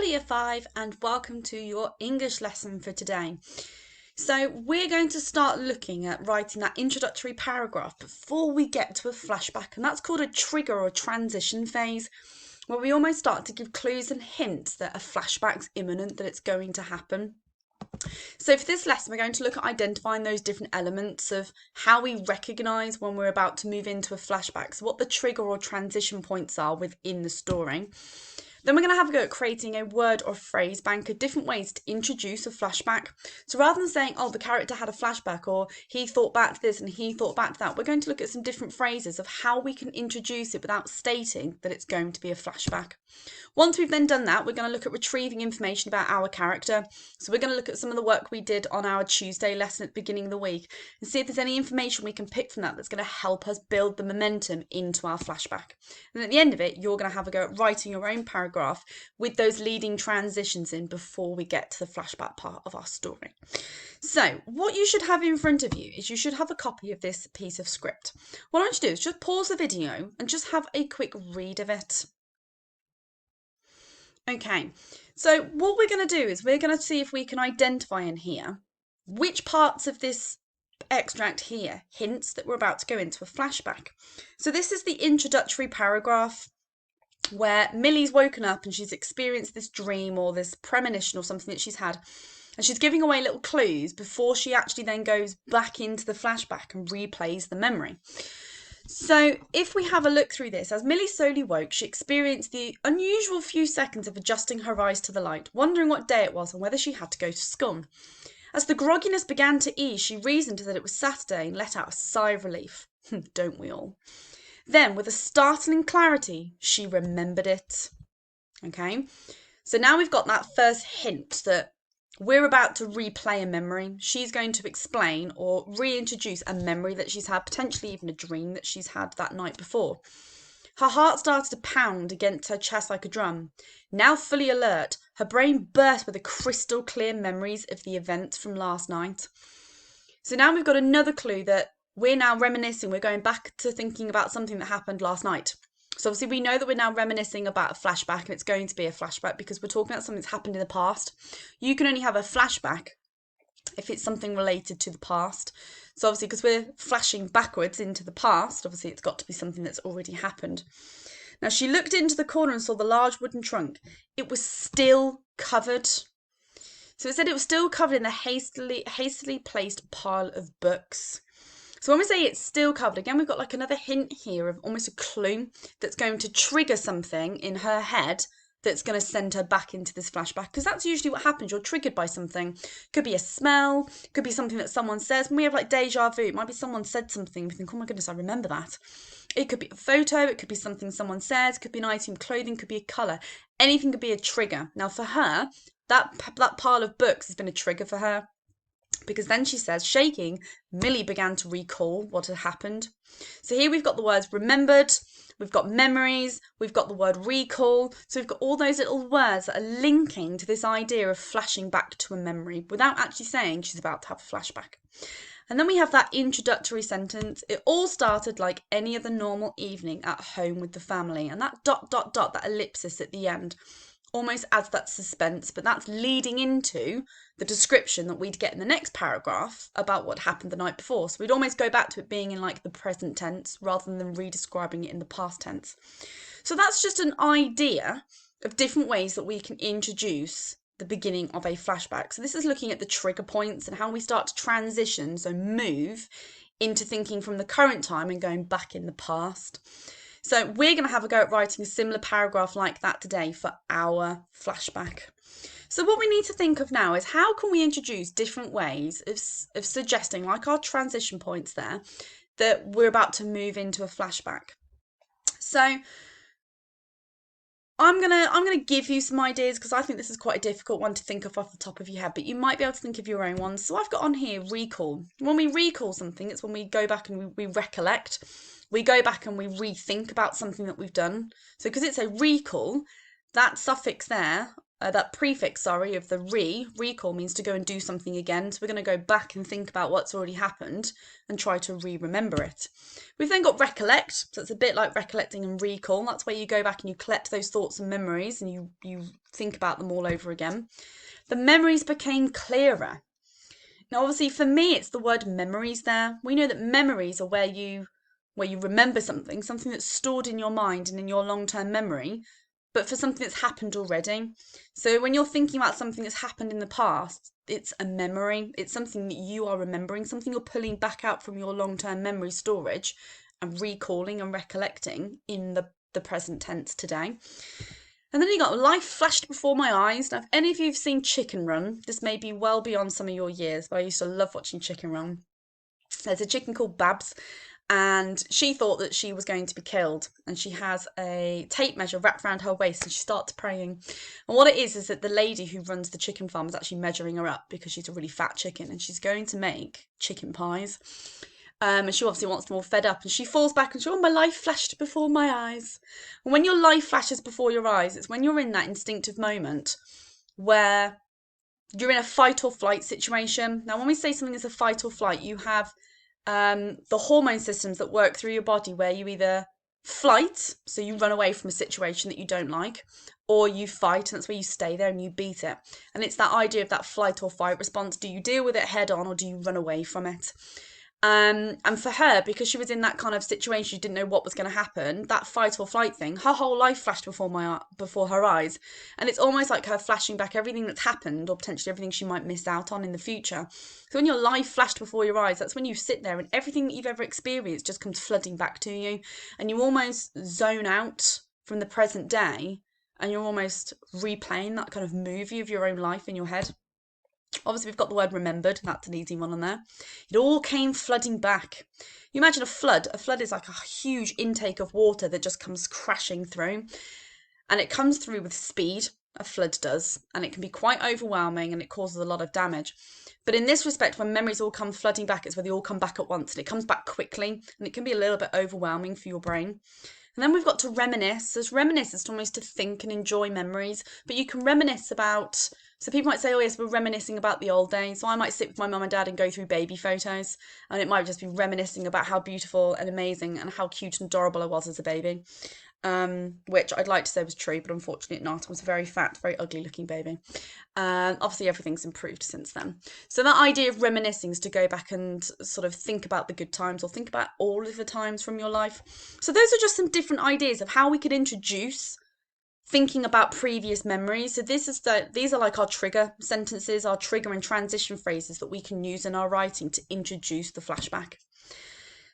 Year 5 and welcome to your English lesson for today. So we're going to start looking at writing that introductory paragraph before we get to a flashback, and that's called a trigger or transition phase, where we almost start to give clues and hints that a flashback's imminent, that it's going to happen. So for this lesson, we're going to look at identifying those different elements of how we recognise when we're about to move into a flashback, so what the trigger or transition points are within the story. Then we're going to have a go at creating a word or phrase bank of different ways to introduce a flashback. So rather than saying, oh, the character had a flashback, or he thought back to this and he thought back to that, we're going to look at some different phrases of how we can introduce it without stating that it's going to be a flashback. Once we've then done that, we're going to look at retrieving information about our character. So we're going to look at some of the work we did on our Tuesday lesson at the beginning of the week and see if there's any information we can pick from that that's going to help us build the momentum into our flashback. And at the end of it, you're going to have a go at writing your own paragraph with those leading transitions in before we get to the flashback part of our story. So what you should have in front of you is you should have a copy of this piece of script. What I want you to do is just pause the video and just have a quick read of it. Okay, so what we're going to do is we're going to see if we can identify in here which parts of this extract here hints that we're about to go into a flashback. So this is the introductory paragraph where Millie's woken up and she's experienced this dream or this premonition or something that she's had, and she's giving away little clues before she actually then goes back into the flashback and replays the memory. So if we have a look through this, as Millie slowly woke, she experienced the unusual few seconds of adjusting her eyes to the light, wondering what day it was and whether she had to go to school. As the grogginess began to ease, she reasoned that it was Saturday and let out a sigh of relief. Don't we all? Then, with a startling clarity, she remembered it. Okay, so now we've got that first hint that we're about to replay a memory. She's going to explain or reintroduce a memory that she's had, potentially even a dream that she's had that night before. Her heart started to pound against her chest like a drum. Now fully alert, her brain burst with the crystal clear memories of the events from last night. So now we've got another clue that we're now reminiscing. We're going back to thinking about something that happened last night. So obviously we know that we're now reminiscing about a flashback, and it's going to be a flashback because we're talking about something that's happened in the past. You can only have a flashback if it's something related to the past. So obviously because we're flashing backwards into the past, obviously it's got to be something that's already happened. Now she looked into the corner and saw the large wooden trunk. It was still covered. So it said it was still covered in the hastily placed pile of books. So when we say it's still covered, again, we've got like another hint here of almost a clue that's going to trigger something in her head that's going to send her back into this flashback, because that's usually what happens. You're triggered by something. Could be a smell, could be something that someone says. When we have like deja vu, it might be someone said something. We think, oh my goodness, I remember that. It could be a photo, it could be something someone says, it could be an item of clothing, could be a colour. Anything could be a trigger. Now for her, that pile of books has been a trigger for her. Because then she says, shaking, Millie began to recall what had happened. So here we've got the words remembered, we've got memories, we've got the word recall. So we've got all those little words that are linking to this idea of flashing back to a memory without actually saying she's about to have a flashback. And then we have that introductory sentence. It all started like any other normal evening at home with the family. And that ... that ellipsis at the end almost adds that suspense, but that's leading into the description that we'd get in the next paragraph about what happened the night before. So we'd almost go back to it being in like the present tense rather than redescribing it in the past tense. So that's just an idea of different ways that we can introduce the beginning of a flashback. So this is looking at the trigger points and how we start to transition, so move into thinking from the current time and going back in the past. So we're going to have a go at writing a similar paragraph like that today for our flashback. So what we need to think of now is how can we introduce different ways of suggesting, like our transition points there, that we're about to move into a flashback. So I'm gonna give you some ideas because I think this is quite a difficult one to think of off the top of your head, but you might be able to think of your own ones. So I've got on here recall. When we recall something, it's when we go back and we recollect. We go back and we rethink about something that we've done. So because it's a recall, that suffix there that prefix, sorry, of the recall means to go and do something again. So we're going to go back and think about what's already happened and try to remember it. We've then got recollect. So it's a bit like recollecting and recall. That's where you go back and you collect those thoughts and memories and you think about them all over again. The memories became clearer. Now, obviously, for me, it's the word memories there. We know that memories are where you remember something that's stored in your mind and in your long-term memory, but for something that's happened already. So when you're thinking about something that's happened in the past, it's a memory. It's something that you are remembering, something you're pulling back out from your long-term memory storage and recalling and recollecting in the present tense today. And then you got life flashed before my eyes. Now, if any of you have seen Chicken Run, this may be well beyond some of your years, but I used to love watching Chicken Run. There's a chicken called Babs, and she thought that she was going to be killed. And she has a tape measure wrapped around her waist, and she starts praying. And what it is that the lady who runs the chicken farm is actually measuring her up because she's a really fat chicken, and she's going to make chicken pies. And she obviously wants them all fed up, and she falls back and she, oh, my life flashed before my eyes. And when your life flashes before your eyes, it's when you're in that instinctive moment where you're in a fight or flight situation. Now, when we say something is a fight or flight, you have the hormone systems that work through your body where you either flight, so you run away from a situation that you don't like, or you fight, and that's where you stay there and you beat it. And it's that idea of that flight or fight response. Do you deal with it head on or do you run away from it? And for her, because she was in that kind of situation, she didn't know what was going to happen, that fight or flight thing, her whole life flashed before her eyes. And it's almost like her flashing back everything that's happened or potentially everything she might miss out on in the future. So when your life flashed before your eyes, that's when you sit there and everything that you've ever experienced just comes flooding back to you. And you almost zone out from the present day and you're almost replaying that kind of movie of your own life in your head. Obviously, we've got the word remembered. That's an easy one on there. It all came flooding back. You imagine a flood. A flood is like a huge intake of water that just comes crashing through. And it comes through with speed. A flood does. And it can be quite overwhelming and it causes a lot of damage. But in this respect, when memories all come flooding back, it's where they all come back at once. And it comes back quickly. And it can be a little bit overwhelming for your brain. And then we've got to reminisce. As reminisce is almost to think and enjoy memories. But you can reminisce about... So people might say, oh yes, we're reminiscing about the old days. So I might sit with my mum and dad and go through baby photos. And it might just be reminiscing about how beautiful and amazing and how cute and adorable I was as a baby. Which I'd like to say was true, but unfortunately not. I was a very fat, very ugly looking baby. Obviously everything's improved since then. So that idea of reminiscing is to go back and sort of think about the good times or think about all of the times from your life. So those are just some different ideas of how we could introduce thinking about previous memories. So these are like our trigger sentences, our trigger and transition phrases that we can use in our writing to introduce the flashback.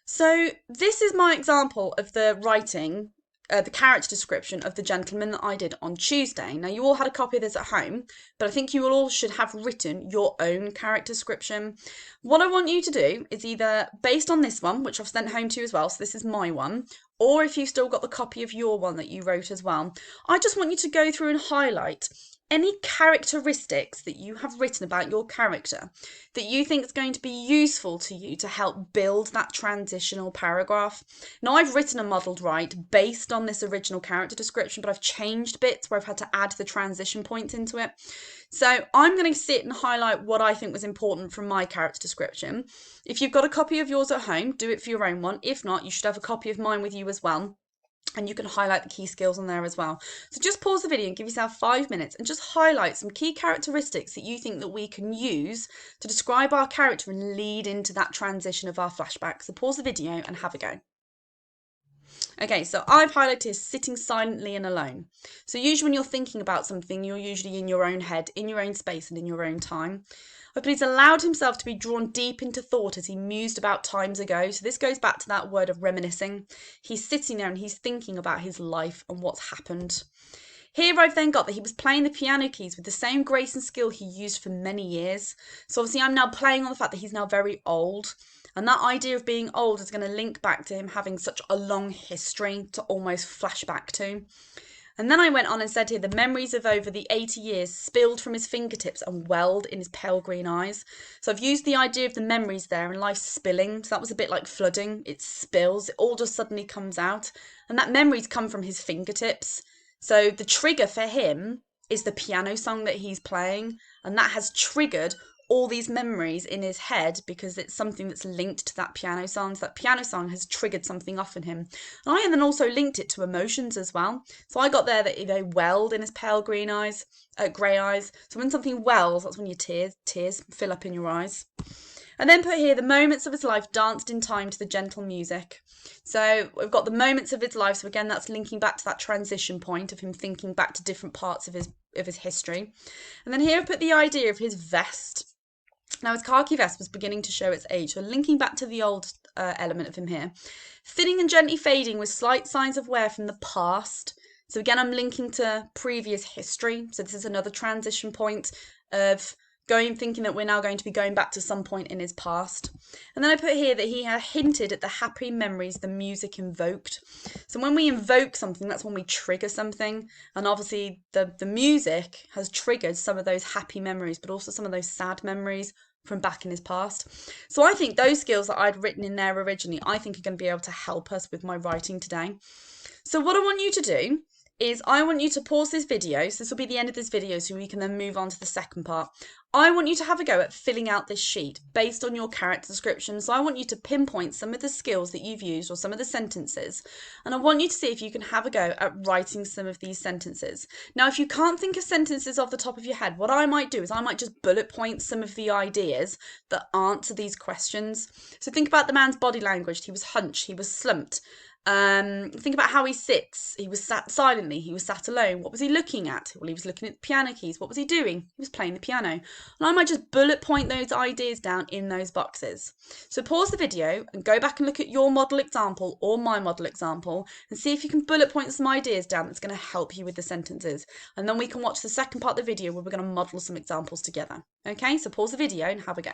So this is my example of the writing, the character description of the gentleman that I did on Tuesday. Now, you all had a copy of this at home, but I think you all should have written your own character description. What I want you to do is either based on this one, which I've sent home to you as well, so this is my one, or if you've still got the copy of your one that you wrote as well, I just want you to go through and highlight any characteristics that you have written about your character that you think is going to be useful to you to help build that transitional paragraph. Now, I've written a modelled write based on this original character description, but I've changed bits where I've had to add the transition points into it. So I'm going to sit and highlight what I think was important from my character description. If you've got a copy of yours at home, do it for your own one. If not, you should have a copy of mine with you as well. And you can highlight the key skills on there as well. So just pause the video and give yourself 5 minutes and just highlight some key characteristics that you think that we can use to describe our character and lead into that transition of our flashback. So pause the video and have a go. Okay, so I've highlighted sitting silently and alone. So usually when you're thinking about something, you're usually in your own head, in your own space and in your own time. But he's allowed himself to be drawn deep into thought as he mused about times ago. So this goes back to that word of reminiscing. He's sitting there and he's thinking about his life and what's happened. Here I've then got that he was playing the piano keys with the same grace and skill he used for many years. So obviously I'm now playing on the fact that he's now very old. And that idea of being old is going to link back to him having such a long history to almost flash back to. And then I went on and said here, the memories of over the 80 years spilled from his fingertips and welled in his pale green eyes. So I've used the idea of the memories there and life spilling. So that was a bit like flooding. It spills. It all just suddenly comes out. And that memories come from his fingertips. So the trigger for him is the piano song that he's playing, and that has triggered all these memories in his head because it's something that's linked to that piano song. So that piano song has triggered something off in him. And I then also linked it to emotions as well. So I got there that they welled in his pale green eyes, grey eyes. So when something wells, that's when your tears fill up in your eyes. And then put here, the moments of his life danced in time to the gentle music. So we've got the moments of his life. So again, that's linking back to that transition point of him thinking back to different parts of his history. And then here I put the idea of his vest. Now his khaki vest was beginning to show its age, so linking back to the old element of him here. Thinning and gently fading with slight signs of wear from the past. So again, I'm linking to previous history. So this is another transition point of thinking that we're now going to be going back to some point in his past. And then I put here that he had hinted at the happy memories the music invoked. So when we invoke something, that's when we trigger something. And obviously the music has triggered some of those happy memories, but also some of those sad memories from back in his past. So I think those skills that I'd written in there originally, I think are going to be able to help us with my writing today. So what I want you to do is I want you to pause this video. So this will be the end of this video, so we can then move on to the second part. I want you to have a go at filling out this sheet based on your character description. So I want you to pinpoint some of the skills that you've used or some of the sentences. And I want you to see if you can have a go at writing some of these sentences. Now, if you can't think of sentences off the top of your head, what I might do is I might just bullet point some of the ideas that answer these questions. So think about the man's body language. He was hunched, he was slumped. Think about how he sits. He was sat silently. He was sat alone. What was he looking at? Well, he was looking at the piano keys. What was he doing? He was playing the piano. And I might just bullet point those ideas down in those boxes. So pause the video and go back and look at your model example or my model example and see if you can bullet point some ideas down that's going to help you with the sentences. And then we can watch the second part of the video where we're going to model some examples together. Okay, so pause the video and have a go.